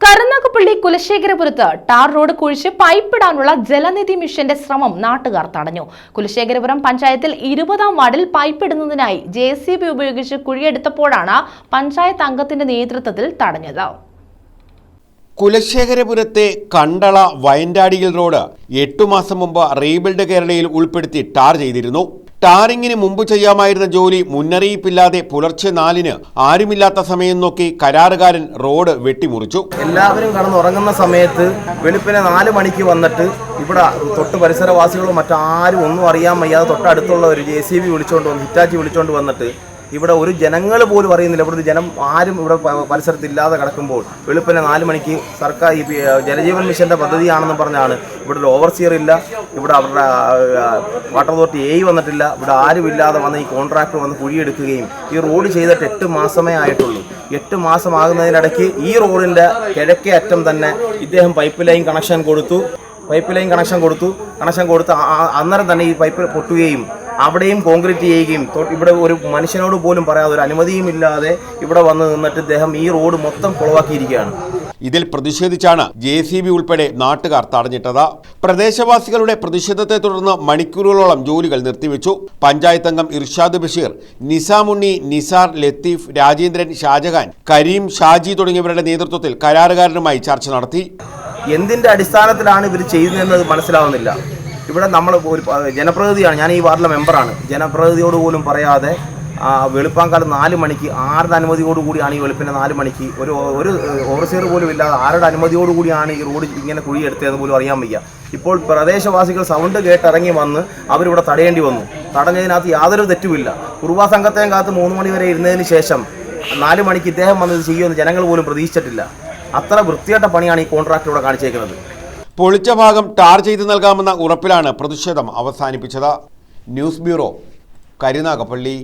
Karunagappally കുലശേഖരപുരത്ത് tar road കുഴിച്ച് പൈപ്പിടാനുള്ള ജലനിധി മിഷന്റെ ശ്രമം നാട്ടുകാർ തടഞ്ഞു. കുലശേഖരപുരം പഞ്ചായത്തിൽ 20-ാം വാർഡിൽ പൈപ്പിടുന്നതിനായി JCB ഉപയോഗിച്ച് കുഴിയെടുത്തപ്പോഴാണ് പഞ്ചായത്ത് അംഗത്തിന്റെ നേതൃത്വത്തിൽ തടഞ്ഞത്. കുലശേഖരപുരത്തെ കണ്ടള വയൻഡാടിയിൽ റോഡ് 8 മാസം മുമ്പ് റീബിൽഡ് കേരളയിൽ ഉൾപ്പെടുത്തി ടാർ ചെയ്തിരുന്നു. ടാറിങ്ങിന് മുമ്പ് ചെയ്യാമായിരുന്ന ജോലി മുന്നറിയിപ്പില്ലാതെ പുലർച്ചെ 4-ന് ആരുമില്ലാത്ത സമയം നോക്കി കരാറുകാരൻ റോഡ് വെട്ടിമുറിച്ചു. എല്ലാവരും കടന്നുറങ്ങുന്ന സമയത്ത് വെളുപ്പിനെ 4 മണിക്ക് വന്നിട്ട് ഇവിടെ തൊട്ട് പരിസരവാസികളോ മറ്റാരും ഒന്നും അറിയാൻ വയ്യാതെ തൊട്ടടുത്തുള്ള ഒരു JCB വിളിച്ചുകൊണ്ട് വന്ന് ഹിറ്റാച്ചി വിളിച്ചുകൊണ്ട് വന്നിട്ട് ഇവിടെ ഒരു ജനങ്ങൾ പോലും അറിയുന്നില്ല. ഇവിടെ ഒരു ജനം ആരും ഇവിടെ പരിസരത്തില്ലാതെ കിടക്കുമ്പോൾ വെളുപ്പിനെ 4 മണിക്ക് സർക്കാർ ഈ ജലജീവൻ മിഷൻ്റെ പദ്ധതിയാണെന്ന് പറഞ്ഞാണ് ഇവിടെ ഒരു ഓവർസിയർ ഇല്ല, ഇവിടെ അവരുടെ വാട്ടർ അതോറിറ്റി വന്നിട്ടില്ല, ഇവിടെ ആരുമില്ലാതെ വന്ന് ഈ കോൺട്രാക്ടർ വന്ന് കുഴിയെടുക്കുകയും ഈ റോഡ് ചെയ്തിട്ട് 8 മാസമേ ആയിട്ടുള്ളൂ. 8 മാസമാകുന്നതിനിടയ്ക്ക് ഈ റോഡിൻ്റെ കിഴക്കേ അറ്റം തന്നെ ഇദ്ദേഹം പൈപ്പ് ലൈൻ കണക്ഷൻ കൊടുത്തു. അന്നേരം തന്നെ ഈ പൈപ്പ് പൊട്ടുകയും അവിടെയും കോൺക്രീറ്റ് ചെയ്യുകയും ഇവിടെ ഒരു മനുഷ്യനോട് പോലും പറയാതെ ഒരു അനുമതിയും ഇല്ലാതെ ഇവിടെ വന്ന് നിന്നിട്ട് ഇദ്ദേഹം ഈ റോഡ് മൊത്തം കുളവാക്കിയിരിക്കുകയാണ്. ഇതിൽ പ്രതിഷേധിച്ചാണ് JCB ഉൾപ്പെടെ നാട്ടുകാർ തടഞ്ഞിട്ടത്. പ്രദേശവാസികളുടെ പ്രതിഷേധത്തെ തുടർന്ന് മണിക്കൂറുകളോളം ജോലികൾ നിർത്തിവെച്ചു. പഞ്ചായത്ത് അംഗം ഇർഷാദ് ബഷീർ, നിസാമുണ്ണി, നിസാർ, ലത്തീഫ്, രാജേന്ദ്രൻ, ഷാജഹാൻ, കരീം, ഷാജി തുടങ്ങിയവരുടെ നേതൃത്വത്തിൽ കരാറുകാരനുമായി ചർച്ച നടത്തി. എന്തിൻ്റെ അടിസ്ഥാനത്തിലാണ് ഇവർ ചെയ്യുന്നതെന്നത് മനസ്സിലാവുന്നില്ല. ഇവിടെ നമ്മൾ ഒരു ജനപ്രതിനിധിയാണ്, ഞാൻ ഈ വാർഡിലെ മെമ്പറാണ്. ജനപ്രതിനിധിയോട് പോലും പറയാതെ വെളുപ്പാങ്കാലം 4 മണിക്ക് ആരുടെ അനുമതിയോടുകൂടിയാണ് ഈ വെളുപ്പിനെ 4 മണിക്ക് ഒരു ഓവർസിയർ പോലും ഇല്ലാതെ ആരുടെ അനുമതിയോടുകൂടിയാണ് ഈ റോഡ് ഇങ്ങനെ കുഴിയെടുത്തതെന്ന് പോലും അറിയാൻ വയ്യ. ഇപ്പോൾ പ്രദേശവാസികൾ സൗണ്ട് കേട്ടിറങ്ങി വന്ന് അവരിവിടെ തടയേണ്ടി വന്നു. തടഞ്ഞതിനകത്ത് യാതൊരു തെറ്റുമില്ല. കുറുവാ സംഘത്തെയും കാത്ത് 3 മണി വരെ ഇരുന്നതിന് ശേഷം 4 മണിക്ക് ഇദ്ദേഹം വന്നത് ചെയ്യുമെന്ന് ജനങ്ങൾ പോലും പ്രതീക്ഷിച്ചിട്ടില്ല. അത്ര വൃത്തിയായിട്ട പണിയാണ് ഈ കോൺട്രാക്ടർ ഇവിടെ കാണിച്ചേക്കുന്നത്. പൊളിച്ച ഭാഗം ടാർ ചെയ്ത് നൽകാമെന്ന ഉറപ്പിലാണ് പ്രതിഷേധം അവസാനിപ്പിച്ചത്. News bureau, Karunagappally.